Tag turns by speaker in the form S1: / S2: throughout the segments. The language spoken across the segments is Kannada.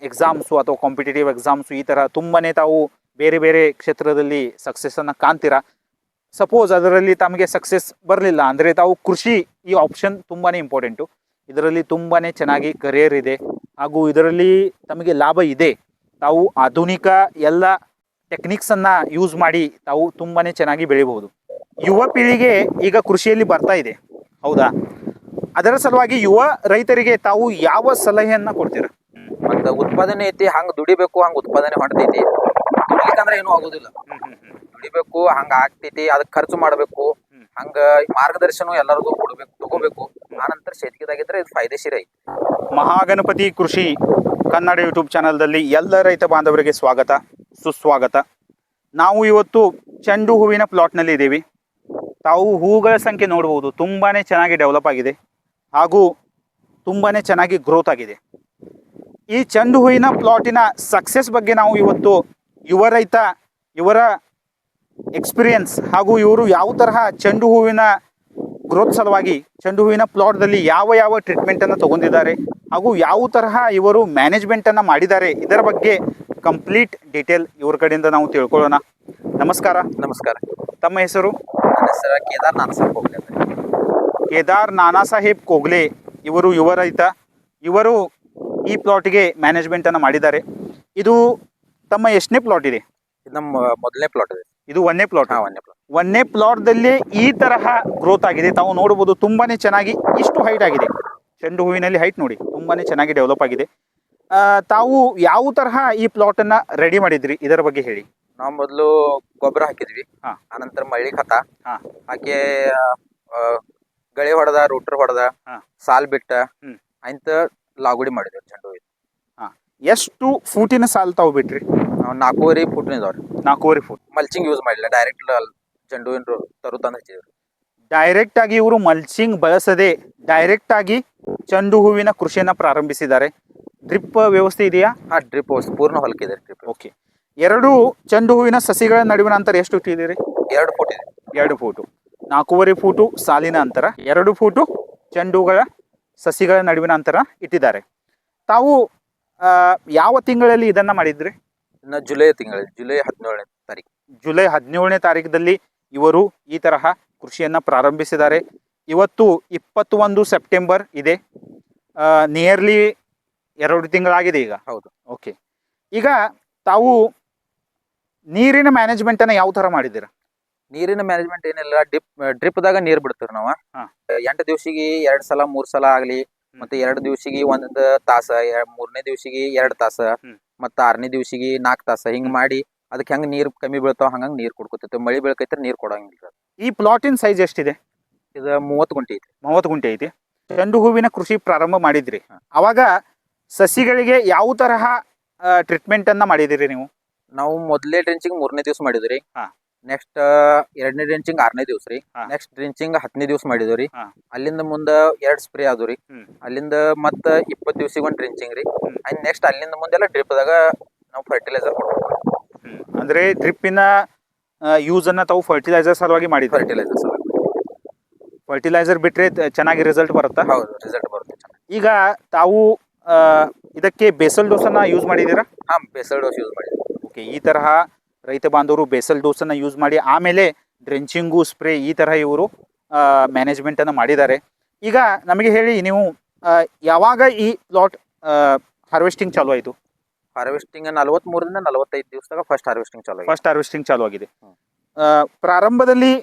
S1: ಎಕ್ಸಾಮ್ಸು ಅಥವಾ ಕಾಂಪಿಟೇಟಿವ್ ಎಕ್ಸಾಮ್ಸು ಈ ಥರ ತುಂಬಾ ತಾವು ಬೇರೆ ಬೇರೆ ಕ್ಷೇತ್ರದಲ್ಲಿ ಸಕ್ಸಸ್ಸನ್ನು ಕಾಣ್ತೀರಾ. ಸಪೋಸ್ ಅದರಲ್ಲಿ ತಮಗೆ ಸಕ್ಸಸ್ ಬರಲಿಲ್ಲ ಅಂದರೆ ತಾವು ಕೃಷಿ ಈ ಆಪ್ಷನ್ ತುಂಬಾ ಇಂಪಾರ್ಟೆಂಟು. ಇದರಲ್ಲಿ ತುಂಬಾ ಚೆನ್ನಾಗಿ ಕರಿಯರ್ ಇದೆ ಹಾಗೂ ಇದರಲ್ಲಿ ತಮಗೆ ಲಾಭ ಇದೆ. ತಾವು ಆಧುನಿಕ ಎಲ್ಲ ಟೆಕ್ನಿಕ್ಸನ್ನು ಯೂಸ್ ಮಾಡಿ ತಾವು ತುಂಬಾ ಚೆನ್ನಾಗಿ ಬೆಳಿಬಹುದು. ಯುವ ಪೀಳಿಗೆ ಈಗ ಕೃಷಿಯಲ್ಲಿ ಬರ್ತಾ ಇದೆ, ಹೌದಾ? ಅದರ ಸಲುವಾಗಿ ಯುವ ರೈತರಿಗೆ ತಾವು ಯಾವ ಸಲಹೆಯನ್ನು ಕೊಡ್ತೀರಾ?
S2: ಮತ್ತು ಉತ್ಪಾದನೆ ಐತಿ, ಹಂಗೆ ದುಡಿಬೇಕು, ಹಂಗೆ ಉತ್ಪಾದನೆ ಹೊಂಟೈತಿ. ದುಡಿಲಿಕ್ಕಂದ್ರೆ ಏನೂ ಆಗೋದಿಲ್ಲ. ದುಡಿಬೇಕು, ಹಂಗೆ ಆಗ್ತೈತಿ, ಅದಕ್ಕೆ ಖರ್ಚು ಮಾಡಬೇಕು, ಹಂಗೆ ಮಾರ್ಗದರ್ಶನ ಎಲ್ಲರಿಗೂ ಕೊಡಬೇಕು, ತಗೋಬೇಕು. ಆನಂತರ ಶೇತಿಗೆದಾಗಿದ್ರೆ ಇದು ಫಾಯ್ದೆಶೀರ ಐತಿ.
S1: ಮಹಾಗಣಪತಿ ಕೃಷಿ ಕನ್ನಡ ಯೂಟ್ಯೂಬ್ ಚಾನಲ್ದಲ್ಲಿ ಎಲ್ಲ ರೈತ ಬಾಂಧವರಿಗೆ ಸ್ವಾಗತ, ಸುಸ್ವಾಗತ. ನಾವು ಇವತ್ತು ಚೆಂಡು ಹೂವಿನ ಪ್ಲಾಟ್ನಲ್ಲಿ ಇದ್ದೀವಿ. ತಾವು ಹೂಗಳ ಸಂಖ್ಯೆ ನೋಡ್ಬೋದು, ತುಂಬಾ ಚೆನ್ನಾಗಿ ಡೆವಲಪ್ ಆಗಿದೆ ಹಾಗೂ ತುಂಬಾ ಚೆನ್ನಾಗಿ ಗ್ರೋತ್ ಆಗಿದೆ. ಈ ಚೆಂಡು ಹೂವಿನ ಪ್ಲಾಟಿನ ಸಕ್ಸಸ್ ಬಗ್ಗೆ ನಾವು ಇವತ್ತು ಯುವ ರೈತ, ಇವರ ಎಕ್ಸ್ಪೀರಿಯನ್ಸ್ ಹಾಗೂ ಇವರು ಯಾವ ತರಹ ಚೆಂಡು ಹೂವಿನ ಗ್ರೋತ್ ಸಲುವಾಗಿ ಚೆಂಡು ಹೂವಿನ ಪ್ಲಾಟ್ದಲ್ಲಿ ಯಾವ ಯಾವ ಟ್ರೀಟ್ಮೆಂಟನ್ನು ತಗೊಂಡಿದ್ದಾರೆ ಹಾಗೂ ಯಾವ ತರಹ ಇವರು ಮ್ಯಾನೇಜ್ಮೆಂಟನ್ನು ಮಾಡಿದ್ದಾರೆ, ಇದರ ಬಗ್ಗೆ ಕಂಪ್ಲೀಟ್ ಡೀಟೇಲ್ ಇವ್ರ ಕಡೆಯಿಂದ ನಾವು ತಿಳ್ಕೊಳ್ಳೋಣ. ನಮಸ್ಕಾರ.
S2: ನಮಸ್ಕಾರ.
S1: ತಮ್ಮ ಹೆಸರು?
S2: ನನ್ನ ಹೆಸರು ಕೇದಾರ್ ನಾನಾಸಾಹೇಬ್ ಕೋಗ್ಲೆ.
S1: ಕೇದಾರ್ ನಾನಾಸಾಹೇಬ್ ಕೋಗ್ಲೆ ಇವರು ಯುವ ರೈತ. ಇವರು ಈ ಪ್ಲಾಟಿಗೆ ಮ್ಯಾನೇಜ್ಮೆಂಟನ್ನು ಮಾಡಿದ್ದಾರೆ. ಇದು ತಮ್ಮ ಎಷ್ಟನೇ ಪ್ಲಾಟ್ ಇದೆ?
S2: ಇದು ನಮ್ಮ ಮೊದಲನೇ ಪ್ಲಾಟ್ ಇದೆ.
S1: ಇದು ಒಂದನೇ ಪ್ಲಾಟ್.
S2: ಒಂದನೇ ಪ್ಲಾಟ್.
S1: ಒಂದನೇ ಪ್ಲಾಟ್ದಲ್ಲಿ ಈ ತರಹ ಗ್ರೋತ್ ಆಗಿದೆ. ತಾವು ನೋಡ್ಬೋದು, ತುಂಬಾ ಚೆನ್ನಾಗಿ ಇಷ್ಟು ಹೈಟ್ ಆಗಿದೆ. ಚೆಂಡು ಹೂವಿನಲ್ಲಿ ಹೈಟ್ ನೋಡಿ ತುಂಬಾ ಚೆನ್ನಾಗಿ ಡೆವಲಪ್ ಆಗಿದೆ. ತಾವು ಯಾವ ತರಹ ಈ ಪ್ಲಾಟನ್ನು ರೆಡಿ ಮಾಡಿದ್ರಿ, ಇದರ ಬಗ್ಗೆ ಹೇಳಿ.
S2: ನಾವು ಮೊದಲು ಗೊಬ್ಬರ ಹಾಕಿದ್ವಿ, ಆನಂತರ ಮಳ್ಳಿ ಖತ ಹಾಕಿ ಗಳೆ ಹೊಡೆದ, ರೂಟರ್ ಹೊಡೆದ, ಸಾಲ್ ಬಿಟ್ಟ ಅಂತ ಲಾಗುಡಿ ಮಾಡಿದ್ವಿ ಚೆಂಡು ಹೂವಿನ.
S1: ಎಷ್ಟು ಫೂಟಿನ ಸಾಲ್ ತಾವು ಬಿಟ್ರಿ?
S2: ನಾವು 4.5 ಫೂಟ್ನ ಇದಾವ್ರಿ.
S1: 4.5 ಫೂಟ್.
S2: ಮಲ್ಚಿಂಗ್ ಯೂಸ್ ಮಾಡಿಲ್ಲ, ಡೈರೆಕ್ಟ್ ಚೆಂಡು ಹೂವಿನ ತರು ತಂದು ಹಚ್ಚಿದ್ವಿ.
S1: ಡೈರೆಕ್ಟ್ ಆಗಿ ಇವರು ಮಲ್ಚಿಂಗ್ ಬಳಸದೆ ಡೈರೆಕ್ಟ್ ಆಗಿ ಚೆಂಡು ಹೂವಿನ ಕೃಷಿಯನ್ನು ಪ್ರಾರಂಭಿಸಿದ್ದಾರೆ. ಡ್ರಿಪ್ ವ್ಯವಸ್ಥೆ ಇದೆಯಾ?
S2: ಡ್ರಿಪ್ ಪೂರ್ಣ ಹೊಲಕ್ಕಿದೆ ಡ್ರಿಪ್.
S1: ಓಕೆ. ಎರಡು ಚೆಂಡು ಹೂವಿನ ಸಸಿಗಳ ನಡುವಿನ ಅಂತರ ಎಷ್ಟು ಇಟ್ಟಿದ್ದೀರಿ?
S2: 2 ಫೂಟ್ ಇದೆ.
S1: 2 ಫೂಟು. 4.5 ಫೂಟು ಸಾಲಿನ ಅಂತರ, 2 ಫೂಟು ಚೆಂಡುಗಳ ಸಸಿಗಳ ನಡುವಿನ ಅಂತರ ಇಟ್ಟಿದ್ದಾರೆ. ತಾವು ಯಾವ ತಿಂಗಳಲ್ಲಿ ಇದನ್ನ ಮಾಡಿದ್ರಿ?
S2: ಇನ್ನು ಜುಲೈ ತಿಂಗಳಲ್ಲಿ, ಜುಲೈ 17ನೇ ತಾರೀಕು.
S1: ಜುಲೈ 17ನೇ ತಾರೀಕದಲ್ಲಿ ಇವರು ಈ ತರಹ ಕೃಷಿಯನ್ನು ಪ್ರಾರಂಭಿಸಿದ್ದಾರೆ. ಇವತ್ತು 21 ಸೆಪ್ಟೆಂಬರ್ ಇದೆ. ನಿಯರ್ಲಿ 2 ತಿಂಗಳಾಗಿದೆ ಈಗ.
S2: ಹೌದು.
S1: ಓಕೆ. ಈಗ ತಾವು ನೀರಿನ ಮ್ಯಾನೇಜ್ಮೆಂಟನ್ನು ಯಾವ ಥರ ಮಾಡಿದ್ದೀರಾ?
S2: ನೀರಿನ ಮ್ಯಾನೇಜ್ಮೆಂಟ್ ಏನಿಲ್ಲ, ಡ್ರಿಪ್ದಾಗ ನೀರು ಬಿಡ್ತೀವಿ ನಾವು. 8 ದಿವಸಿಗೆ 2 ಸಲ 3 ಸಲ ಆಗಲಿ, ಮತ್ತೆ 2 ದಿವಸಿಗೆ 1 ತಾಸ, 3ನೇ ದಿವಸಿಗೆ 2 ತಾಸ, ಮತ್ತೆ 6ನೇ ದಿವಸಿಗೆ 4 ತಾಸ, ಹಿಂಗೆ ಮಾಡಿ ಅದಕ್ಕೆ ಹೆಂಗೆ ನೀರು ಕಮ್ಮಿ ಬೀಳ್ತಾವ ಹಂಗಂಗೆ ನೀರು ಕೊಡ್ಕೊತೈತೆ. ಮಳೆ ಬೀಳ್ಕೈತ್ರೆ ನೀರು ಕೊಡಂಗಿಲ್ಲ.
S1: ಈ ಪ್ಲಾಟಿನ ಸೈಜ್ ಎಷ್ಟಿದೆ?
S2: ಇದು 30 ಗುಂಟೆ ಐತಿ.
S1: 30 ಗುಂಟೆ ಐತಿ. ಚೆಂಡು ಹೂವಿನ ಕೃಷಿ ಪ್ರಾರಂಭ ಮಾಡಿದ್ರಿ, ಅವಾಗ ಸಸಿಗಳಿಗೆ ಯಾವ ತರಹ ಟ್ರೀಟ್ಮೆಂಟನ್ನು ಮಾಡಿದಿರಿ ನೀವು?
S2: ನಾವು ಮೊದಲೇ ಡ್ರೆಂಚಿಂಗ್ 3ನೇ ದಿವಸ ಮಾಡಿದ್ರಿ. ನೆಕ್ಸ್ಟ್ 2ನೇ ಡ್ರೆಂಚಿಂಗ್ 6ನೇ ದಿವಸ ರೀ. ನೆಕ್ಸ್ಟ್ ಡ್ರೆಂಚಿಂಗ್ 10ನೇ ದಿವಸ ಮಾಡಿದ್ರಿ. ಅಲ್ಲಿಂದ ಮುಂದೆ 2 ಸ್ಪ್ರೇ ಆದ್ರಿ. ಅಲ್ಲಿಂದ ಮತ್ತೆ 20 ದಿವಸಿಗೆ 1 ಡ್ರೆಂಚಿಂಗ್ ರೀ. ಅಂಡ್ ನೆಕ್ಸ್ಟ್ ಅಲ್ಲಿಂದ ಮುಂದೆಲ್ಲ ಡ್ರಿಪ್ದಾಗ ನಾವು ಫರ್ಟಿಲೈಸರ್ ಕೊಡ್ತೀವಿ.
S1: ಅಂದ್ರೆ ಡ್ರಿಪ್ಪಿನ ಯೂಸ್ ಅನ್ನ ತಾವು ಫರ್ಟಿಲೈಸರ್ ಸಲುವಾಗಿ ಮಾಡಿದ್ವಿ. ಫರ್ಟಿಲೈಸರ್ ಬಿಟ್ರೆ ಚೆನ್ನಾಗಿ ರಿಸಲ್ಟ್ ಬರುತ್ತಾ?
S2: ಹೌದು, ರಿಸಲ್ಟ್ ಬರುತ್ತೆ ಚೆನ್ನಾಗಿ.
S1: ಈಗ ತಾವು ಇದಕ್ಕೆ ಬೇಸಲ್ ಡೋಸನ್ನು ಯೂಸ್ ಮಾಡಿದ್ದೀರಾ?
S2: ಬೇಸಲ್ ಡೋಸ್ ಯೂಸ್ ಮಾಡಿದ್ವಿ.
S1: ಓಕೆ. ಈ ತರಹ ರೈತ ಬಾಂಧವರು ಬೇಸಲ್ ಡೋಸನ್ನು ಯೂಸ್ ಮಾಡಿ ಆಮೇಲೆ ಡ್ರೆಂಚಿಂಗು, ಸ್ಪ್ರೇ ಈ ತರಹ ಇವರು ಮ್ಯಾನೇಜ್ಮೆಂಟನ್ನು ಮಾಡಿದ್ದಾರೆ. ಈಗ ನಮಗೆ ಹೇಳಿ, ನೀವು ಯಾವಾಗ ಈ ಪ್ಲಾಟ್ ಹಾರ್ವೆಸ್ಟಿಂಗ್ ಚಾಲು ಆಯಿತು?
S2: ಹಾರ್ವೆಸ್ಟಿಂಗ್ 43ರಿಂದ 45 ದಿವಸದಾಗ ಫಸ್ಟ್ ಹಾರ್ವೆಸ್ಟಿಂಗ್ ಚಾಲು ಆಗಿದೆ.
S1: ಪ್ರಾರಂಭದಲ್ಲಿ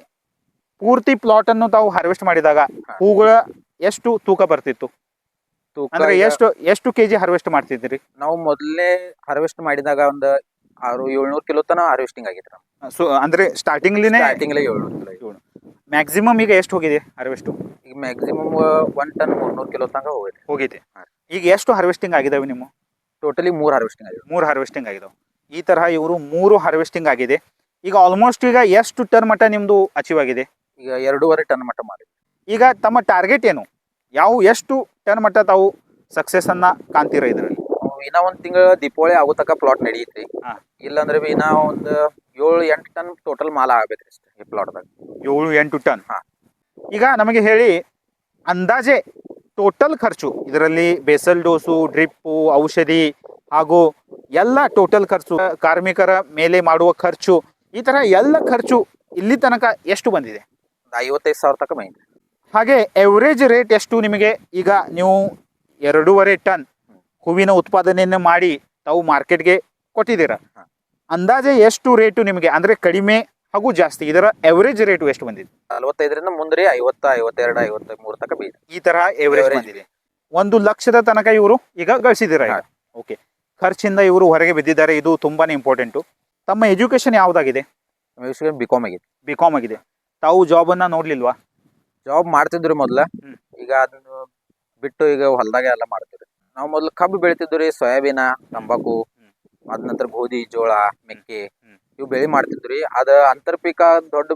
S1: ಪೂರ್ತಿ ಪ್ಲಾಟ್ ಅನ್ನು ತಾವು ಹಾರ್ವೆಸ್ಟ್ ಮಾಡಿದಾಗ ಹೂಗಳ ಎಷ್ಟು ತೂಕ ಬರ್ತಿತ್ತು? ಅಂದ್ರೆ ಎಷ್ಟು ಕೆಜಿ ಹಾರ್ವೆಸ್ಟ್ ಮಾಡ್ತಿದ್ರಿ?
S2: ನಾವು ಮೊದಲೇ ಹಾರ್ವೆಸ್ಟ್ ಮಾಡಿದಾಗ ಒಂದು 600-700 ಕಿಲೋ ತನ ಹಾರ್ವೆಸ್ಟಿಂಗ್ ಆಗಿತ್ತು.
S1: ಸೊ ಅಂದ್ರೆ ಸ್ಟಾರ್ಟಿಂಗ್ಲೇ
S2: 700 ಕಿಲೋ.
S1: ಮ್ಯಾಕ್ಸಿಮಮ್ ಈಗ ಎಷ್ಟು ಹೋಗಿದೆ ಹಾರ್ವೆಸ್ಟು?
S2: ಈಗ ಮ್ಯಾಕ್ಸಿಮಮ್ 1 ಟನ್ 300 ಕಿಲೋ ತನಕ ಹೋಗಿದೆ.
S1: ಈಗ ಎಷ್ಟು ಹಾರ್ವೆಸ್ಟಿಂಗ್ ಆಗಿದಾವೆ ನಿಮ್ಮ?
S2: ಟೋಟಲಿ 3 ಹಾರ್ವೆಸ್ಟಿಂಗ್ ಆಗಿದೆ.
S1: 3 ಹಾರ್ವೆಸ್ಟಿಂಗ್ ಆಗಿದಾವೆ. ಈ ತರಹ ಇವರು 3 ಹಾರ್ವೆಸ್ಟಿಂಗ್ ಆಗಿದೆ. ಈಗ ಆಲ್ಮೋಸ್ಟ್ ಈಗ ಎಷ್ಟು ಟನ್ ಮಟ್ಟ ನಿಮ್ದು ಅಚೀವ್ ಆಗಿದೆ?
S2: ಈಗ 2.5 ಟನ್ ಮಟ್ಟ ಮಾಡಿ.
S1: ಈಗ ತಮ್ಮ ಟಾರ್ಗೆಟ್ ಏನು? ಎಷ್ಟು ಟನ್ ಮಟ್ಟ ತಾವು ಸಕ್ಸಸ್ ಅನ್ನ ಕಾಣ್ತೀರಾ ಇದರಲ್ಲಿ?
S2: ಇನ್ನ 1 ತಿಂಗಳ ದೀಪಾವಳಿ ಆಗೋ ತನಕ ಪ್ಲಾಟ್ ನಡೆಯುತ್ತೆ. ಇಲ್ಲಾಂದ್ರೆ ಇನ್ನ ಒಂದು 7-8 ಟನ್ ಟೋಟಲ್ ಮಾಲ ಆಗ್ಬೇಕ್ರಿ ಅಷ್ಟೇ ಈ ಪ್ಲಾಟ್ದಾಗ.
S1: 7-8 ಟನ್. ಈಗ ನಮಗೆ ಹೇಳಿ, ಅಂದಾಜೆ ಟೋಟಲ್ ಖರ್ಚು ಇದರಲ್ಲಿ ಬೇಸಲ್ ಡೋಸು, ಡ್ರಿಪ್ಪು, ಔಷಧಿ ಹಾಗೂ ಎಲ್ಲ ಟೋಟಲ್ ಖರ್ಚು, ಕಾರ್ಮಿಕರ ಮೇಲೆ ಮಾಡುವ ಖರ್ಚು, ಈ ಥರ ಎಲ್ಲ ಖರ್ಚು ಇಲ್ಲಿ ತನಕ ಎಷ್ಟು ಬಂದಿದೆ?
S2: 55,000 ತನಕ ಬಂದಿದೆ.
S1: ಹಾಗೆ ಎವರೇಜ್ ರೇಟ್ ಎಷ್ಟು ನಿಮಗೆ? ಈಗ ನೀವು 2.5 ಟನ್ ಹೂವಿನ ಉತ್ಪಾದನೆಯನ್ನು ಮಾಡಿ ತಾವು ಮಾರ್ಕೆಟ್ಗೆ ಕೊಟ್ಟಿದ್ದೀರಾ. ಅಂದಾಜೆ ಎಷ್ಟು ರೇಟು ನಿಮಗೆ, ಅಂದರೆ ಕಡಿಮೆ ಹಾಗೂ ಜಾಸ್ತಿ, ಇದರ ಎವರೇಜ್ ರೇಟು ಎಷ್ಟು ಬಂದಿದೆ?
S2: 45ರಿಂದ ಮುಂದೆ 50, 52, 53 ತನಕ ಬಂದಿದೆ.
S1: ಈ ತರ ಎವರೇಜ್ ಬಂದಿದೆ. 1 ಲಕ್ಷದ ತನಕ ಇವರು ಈಗ ಗಳಿಸಿದ್ದೀರಾ. ಓಕೆ, ಖರ್ಚಿಂದ ಇವರು ಹೊರಗೆ ಬಿದ್ದಿದ್ದಾರೆ, ಇದು ತುಂಬಾನೇ ಇಂಪಾರ್ಟೆಂಟು. ತಮ್ಮ ಎಜುಕೇಶನ್ ಯಾವ್ದಾಗಿದೆ?
S2: ಬಿಕಾಮ್ ಆಗಿದೆ.
S1: ಬಿಕಾಮ್ ಆಗಿದೆ. ತಾವು ಜಾಬ್ ಅನ್ನ ನೋಡ್ಲಿಲ್ವಾ?
S2: ಜಾಬ್ ಮಾಡ್ತಿದ್ರಿ ಮೊದ್ಲ, ಈಗ ಅದನ್ನು ಬಿಟ್ಟು ಈಗ ಹೊಲದಾಗ ಎಲ್ಲ ಮಾಡ್ತಿದ್ರಿ. ನಾವು ಮೊದ್ಲು ಕಬ್ಬು ಬೆಳಿತಿದ್ರಿ, ಸೋಯಾಬೀನ, ತಂಬಾಕು, ಅದ ನಂತರ ಗೋಧಿ, ಜೋಳ, ಮೆಕ್ಕೆ ಇವು ಬೆಳಿ ಮಾಡ್ತಿದ್ರಿ. ಅದ ಅಂತರ್ಪಿಕ ದೊಡ್ಡ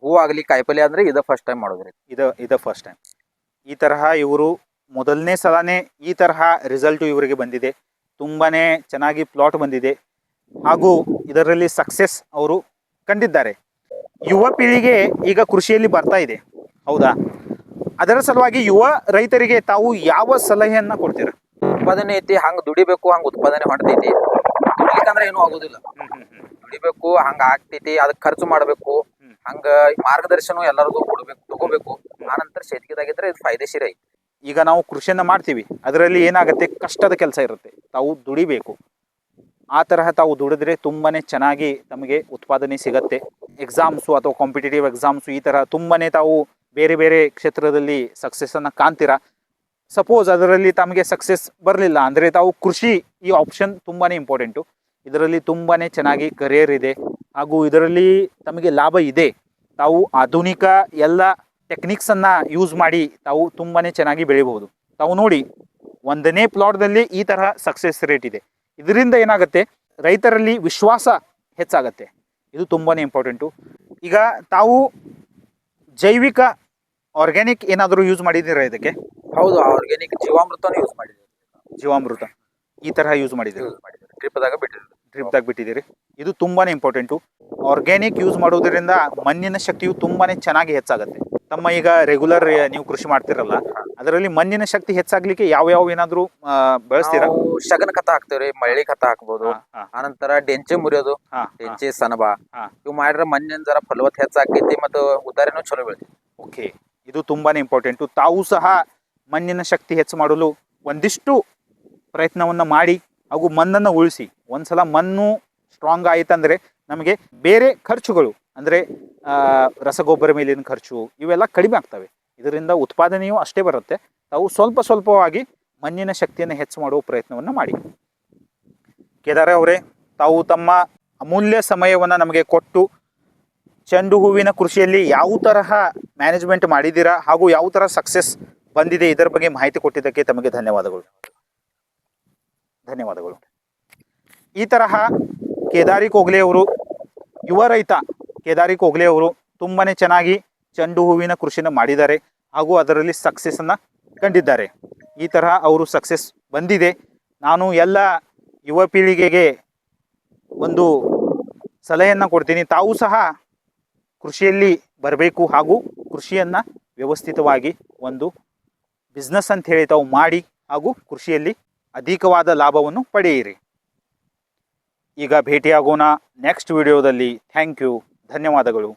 S2: ಹೂ ಆಗ್ಲಿ ಕಾಯಿಪಲ್ಲೆ ಅಂದ್ರೆ ಇದ ಫಸ್ಟ್ ಟೈಮ್ ಮಾಡೋದ್ರಿ.
S1: ಇದ ಫಸ್ಟ್ ಟೈಮ್. ಈ ತರಹ ಇವರು ಮೊದಲನೇ ಸಲನೇ ಈ ತರಹ ರಿಸಲ್ಟ್ ಇವರಿಗೆ ಬಂದಿದೆ. ತುಂಬಾನೇ ಚೆನ್ನಾಗಿ ಪ್ಲಾಟ್ ಬಂದಿದೆ ಹಾಗೂ ಇದರಲ್ಲಿ ಸಕ್ಸೆಸ್ ಅವರು ಕಂಡಿದ್ದಾರೆ. ಯುವ ಪೀಳಿಗೆ ಈಗ ಕೃಷಿಯಲ್ಲಿ ಬರ್ತಾ ಇದೆ, ಹೌದಾ? ಅದರ ಸಲುವಾಗಿ ಯುವ ರೈತರಿಗೆ ತಾವು ಯಾವ ಸಲಹೆಯನ್ನ ಕೊಡ್ತೀರಾ?
S2: ಉತ್ಪಾದನೆ ಐತಿ, ಹಂಗ ದುಡಿಬೇಕು, ಹಂಗ ಉತ್ಪಾದನೆ ಹೊಂಟೈತಿ. ದುಡಿಲಿಕ್ಕಂದ್ರೆ ಏನೂ ಆಗೋದಿಲ್ಲ. ದುಡಿಬೇಕು, ಹಂಗ ಆಗ್ತೈತಿ, ಅದಕ್ಕೆ ಖರ್ಚು ಮಾಡಬೇಕು, ಹಂಗ ಮಾರ್ಗದರ್ಶನ ಎಲ್ಲರಿಗೂ ಕೊಡ್ಬೇಕು, ತಗೋಬೇಕು. ಆನಂತರ ಶೇತಿಗೆದಾಗಿದ್ರೆ ಇದು ಫಾಯ್ದೆಶೀರ ಐತಿ.
S1: ಈಗ ನಾವು ಕೃಷಿಯನ್ನ ಮಾಡ್ತೀವಿ, ಅದರಲ್ಲಿ ಏನಾಗುತ್ತೆ, ಕಷ್ಟದ ಕೆಲಸ ಇರುತ್ತೆ, ತಾವು ದುಡಿಬೇಕು. ಆ ತರಹ ತಾವು ದುಡಿದ್ರೆ ತುಂಬಾನೇ ಚೆನ್ನಾಗಿ ತಮಗೆ ಉತ್ಪಾದನೆ ಸಿಗತ್ತೆ. ಎಕ್ಸಾಮ್ಸು ಅಥವಾ ಕಾಂಪಿಟೇಟಿವ್ ಎಕ್ಸಾಮ್ಸು ಈ ತರ ತುಂಬಾನೇ ತಾವು ಬೇರೆ ಬೇರೆ ಕ್ಷೇತ್ರದಲ್ಲಿ ಸಕ್ಸಸ್ ಅನ್ನ ಕಾಣ್ತೀರಾ. ಸಪೋಸ್ ಅದರಲ್ಲಿ ತಮಗೆ ಸಕ್ಸಸ್ ಬರಲಿಲ್ಲ ಅಂದರೆ ತಾವು ಕೃಷಿ ಈ ಆಪ್ಷನ್ ತುಂಬಾನೇ ಇಂಪಾರ್ಟೆಂಟು. ಇದರಲ್ಲಿ ತುಂಬಾನೇ ಚೆನ್ನಾಗಿ ಕರಿಯರ್ ಇದೆ ಹಾಗೂ ಇದರಲ್ಲಿ ತಮಗೆ ಲಾಭ ಇದೆ. ತಾವು ಆಧುನಿಕ ಎಲ್ಲ ಟೆಕ್ನಿಕ್ಸ್ ಅನ್ನ ಯೂಸ್ ಮಾಡಿ ತಾವು ತುಂಬಾನೇ ಚೆನ್ನಾಗಿ ಬೆಳಿಬಹುದು. ತಾವು ನೋಡಿ, 1ನೇ ಪ್ಲಾಟ್ದಲ್ಲಿ ಈ ತರಹ ಸಕ್ಸಸ್ ರೇಟ್ ಇದೆ. ಇದರಿಂದ ಏನಾಗುತ್ತೆ, ರೈತರಲ್ಲಿ ವಿಶ್ವಾಸ ಹೆಚ್ಚಾಗತ್ತೆ. ಇದು ತುಂಬಾನೇ ಇಂಪಾರ್ಟೆಂಟು. ಈಗ ತಾವು ಜೈವಿಕ ಆರ್ಗ್ಯಾನಿಕ್ ಏನಾದರೂ ಯೂಸ್ ಮಾಡಿದ್ದೀರಾ ಇದಕ್ಕೆ?
S2: ಹೌದು, ಆರ್ಗ್ಯಾನಿಕ್ ಜೀವಾಮೃತನೂ ಯೂಸ್ ಮಾಡಿದ್ದೀವಿ.
S1: ಜೀವಾಮೃತ ಈ ತರಹ ಯೂಸ್ ಮಾಡಿದ್ದೀರಿ?
S2: ಡ್ರಿಪ್ದಾಗ
S1: ಬಿಟ್ಟಿದ್ದೀರಿ. ಇದು ತುಂಬಾನೇ ಇಂಪಾರ್ಟೆಂಟು. ಆರ್ಗ್ಯಾನಿಕ್ ಯೂಸ್ ಮಾಡೋದ್ರಿಂದ ಮಣ್ಣಿನ ಶಕ್ತಿಯು ತುಂಬಾನೇ ಚೆನ್ನಾಗಿ ಹೆಚ್ಚಾಗುತ್ತೆ. ತಮ್ಮ ಈಗ ರೆಗ್ಯುಲರ್ ನೀವು ಕೃಷಿ ಮಾಡ್ತಿರಲ್ಲ, ಅದರಲ್ಲಿ ಮಣ್ಣಿನ ಶಕ್ತಿ ಹೆಚ್ಚಾಗ್ಲಿಕ್ಕೆ ಯಾವ ಏನಾದ್ರು ಬಳಸ್ತೀರಾ?
S2: ಶಗನ ಖತ ಹಾಕ್ತೇವ್ರಿ, ಮಳ್ಳಿ ಖತ ಹಾಕ್ಬೋದು. ಆನಂತರ ಡೆಂಚೆ ಮುರಿಯೋದು, ಡೆಂಚೆ ಸನಬ ಇವು ಮಾಡಿದ್ರೆ ಮಣ್ಣಿನ ಜರ ಫಲವತ್ ಹೆಚ್ಚಾಕೈತಿ ಮತ್ತು ಉದಾರಿನೂ ಚಲೋ ಬೆಳಿತೈತಿ.
S1: ಓಕೆ, ಇದು ತುಂಬಾನೇ ಇಂಪಾರ್ಟೆಂಟು. ತಾವು ಸಹ ಮಣ್ಣಿನ ಶಕ್ತಿ ಹೆಚ್ಚು ಮಾಡಲು ಒಂದಿಷ್ಟು ಪ್ರಯತ್ನವನ್ನ ಮಾಡಿ ಹಾಗೂ ಮಣ್ಣನ್ನು ಉಳಿಸಿ. ಒಂದ್ಸಲ ಮಣ್ಣು ಸ್ಟ್ರಾಂಗ್ ಆಯ್ತಂದ್ರೆ ನಮಗೆ ಬೇರೆ ಖರ್ಚುಗಳು ಅಂದರೆ ರಸಗೊಬ್ಬರ ಮೇಲಿನ ಖರ್ಚು ಇವೆಲ್ಲ ಕಡಿಮೆ ಆಗ್ತವೆ. ಇದರಿಂದ ಉತ್ಪಾದನೆಯೂ ಅಷ್ಟೇ ಬರುತ್ತೆ. ತಾವು ಸ್ವಲ್ಪವಾಗಿ ಮಣ್ಣಿನ ಶಕ್ತಿಯನ್ನು ಹೆಚ್ಚು ಮಾಡುವ ಪ್ರಯತ್ನವನ್ನು ಮಾಡಿ. ಕೇದಾರ ಅವರೇ, ತಾವು ತಮ್ಮ ಅಮೂಲ್ಯ ಸಮಯವನ್ನು ನಮಗೆ ಕೊಟ್ಟು ಚೆಂಡು ಹೂವಿನ ಕೃಷಿಯಲ್ಲಿ ಯಾವ ತರಹ ಮ್ಯಾನೇಜ್ಮೆಂಟ್ ಮಾಡಿದ್ದೀರಾ ಹಾಗೂ ಯಾವ ಥರ ಸಕ್ಸಸ್ ಬಂದಿದೆ ಇದರ ಬಗ್ಗೆ ಮಾಹಿತಿ ಕೊಟ್ಟಿದ್ದಕ್ಕೆ ತಮಗೆ ಧನ್ಯವಾದಗಳು. ಈ ತರಹ ಕೇದಾರಿ ಕೋಗ್ಲೆ ಅವರು, ಯುವ ರೈತ ಕೇದಾರಿ ಕೋಗ್ಲೆ ಅವರು ತುಂಬಾನೇ ಚೆನ್ನಾಗಿ ಚೆಂಡು ಹೂವಿನ ಕೃಷಿನ ಮಾಡಿದ್ದಾರೆ ಹಾಗೂ ಅದರಲ್ಲಿ ಸಕ್ಸಸ್ಸನ್ನು ಕಂಡಿದ್ದಾರೆ. ಈ ತರಹ ಅವರು ಸಕ್ಸಸ್ ಬಂದಿದೆ. ನಾನು ಎಲ್ಲ ಯುವ ಪೀಳಿಗೆಗೆ ಒಂದು ಸಲಹೆಯನ್ನು ಕೊಡ್ತೀನಿ. ತಾವು ಸಹ ಕೃಷಿಯಲ್ಲಿ ಬರಬೇಕು ಹಾಗೂ ಕೃಷಿಯನ್ನು ವ್ಯವಸ್ಥಿತವಾಗಿ ಒಂದು ಬಿಸ್ನೆಸ್ ಅಂತ ಹೇಳಿ ತಾವು ಮಾಡಿ ಹಾಗೂ ಕೃಷಿಯಲ್ಲಿ ಅಧಿಕವಾದ ಲಾಭವನ್ನು ಪಡೆಯಿರಿ. ಈಗ ಭೇಟಿಯಾಗೋಣ ನೆಕ್ಸ್ಟ್ ವಿಡಿಯೋದಲ್ಲಿ. ಥ್ಯಾಂಕ್ ಯು, ಧನ್ಯವಾದಗಳು.